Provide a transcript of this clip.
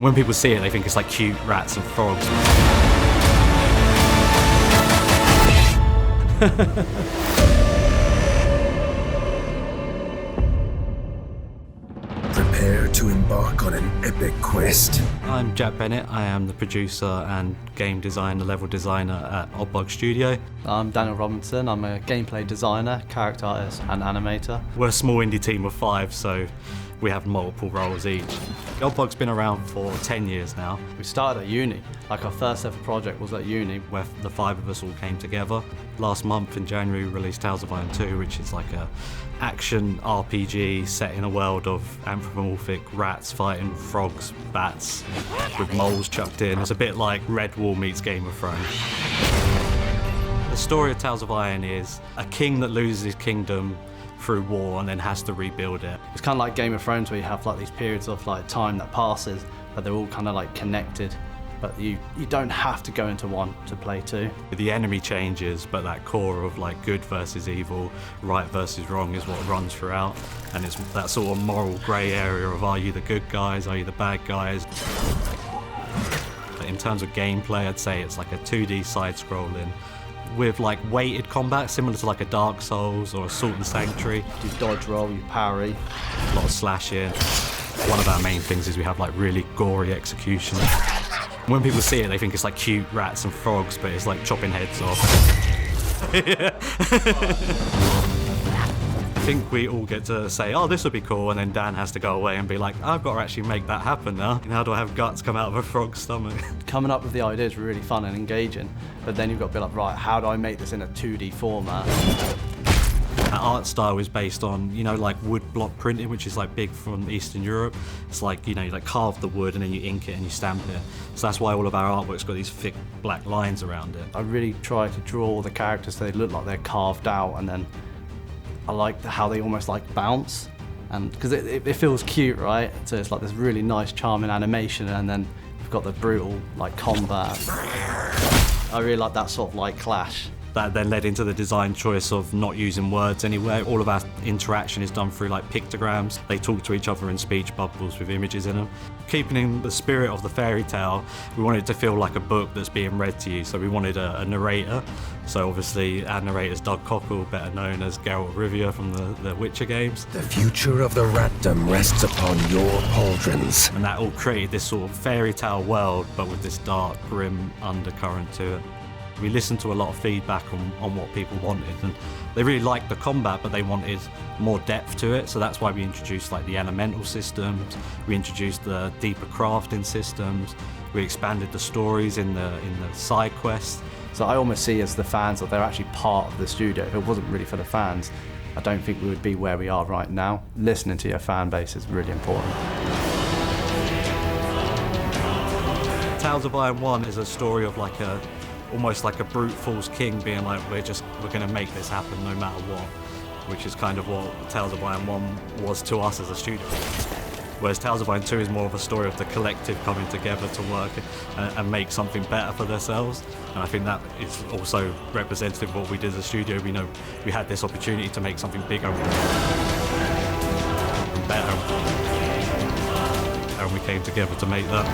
When people see it, they think it's like cute rats and frogs. Prepare to embark on an epic quest. I'm Jack Bennett. I am the producer and game designer, level designer at Oddbug Studio. I'm Daniel Robinson. I'm a gameplay designer, character artist and animator. We're a small indie team of 5, so we have multiple roles each. Oddbug's been around for 10 years now. We started at uni. Like our first ever project was at uni. Where the 5 of us all came together. Last month in January we released Tales of Iron 2, which is like a action RPG set in a world of anthropomorphic rats fighting frogs, bats, with moles chucked in. It's a bit like Redwall meets Game of Thrones. The story of Tales of Iron is a king that loses his kingdom through war and then has to rebuild it. It's kind of like Game of Thrones, where you have like these periods of like time that passes, but they're all kind of like connected. But you don't have to go into one to play 2. The enemy changes, but that core of like good versus evil, right versus wrong is what runs throughout. And it's that sort of moral grey area of, are you the good guys, are you the bad guys? In terms of gameplay, I'd say it's like a 2D side-scrolling with like weighted combat, similar to like a Dark Souls or a Salt and Sanctuary. You dodge roll, you parry. A lot of slashing. One of our main things is we have like really gory execution. When people see it, they think it's like cute rats and frogs, but it's like chopping heads off. I think we all get to say, oh, this would be cool, and then Dan has to go away and be like, I've got to actually make that happen now. How do I have guts come out of a frog's stomach? Coming up with the idea is really fun and engaging, but then you've got to be like, right, how do I make this in a 2D format? Our art style is based on, you know, like wood block printing, which is like big from Eastern Europe. It's like, you know, you like carve the wood and then you ink it and you stamp it. So that's why all of our artwork's got these thick black lines around it. I really try to draw the characters so they look like they're carved out, and then I like how they almost like bounce, and because it feels cute, right? So it's like this really nice, charming animation, and then you've got the brutal like combat. I really like that sort of like clash. That then led into the design choice of not using words anywhere. All of our interaction is done through like pictograms. They talk to each other in speech bubbles with images in them. Keeping in the spirit of the fairy tale, we wanted it to feel like a book that's being read to you, so we wanted a narrator. So obviously our narrator's Doug Cockle, better known as Geralt of Rivia from the Witcher games. The future of the ratdom rests upon your pauldrons. And that all created this sort of fairy tale world, but with this dark, grim undercurrent to it. We listened to a lot of feedback on what people wanted, and they really liked the combat, but they wanted more depth to it. So that's why we introduced like the elemental systems, we introduced the deeper crafting systems, we expanded the stories in the side quests. So I almost see as the fans that they're actually part of the studio. If it wasn't really for the fans, I don't think we would be where we are right now. Listening to your fan base is really important. Tales of Iron 1 is a story of like almost like a brute force king being like, we're going to make this happen no matter what, which is kind of what Tales of Iron 1 was to us as a studio. Whereas Tales of Iron 2 is more of a story of the collective coming together to work and make something better for themselves. And I think that is also representative of what we did as a studio. We know we had this opportunity to make something bigger and better, and we came together to make that.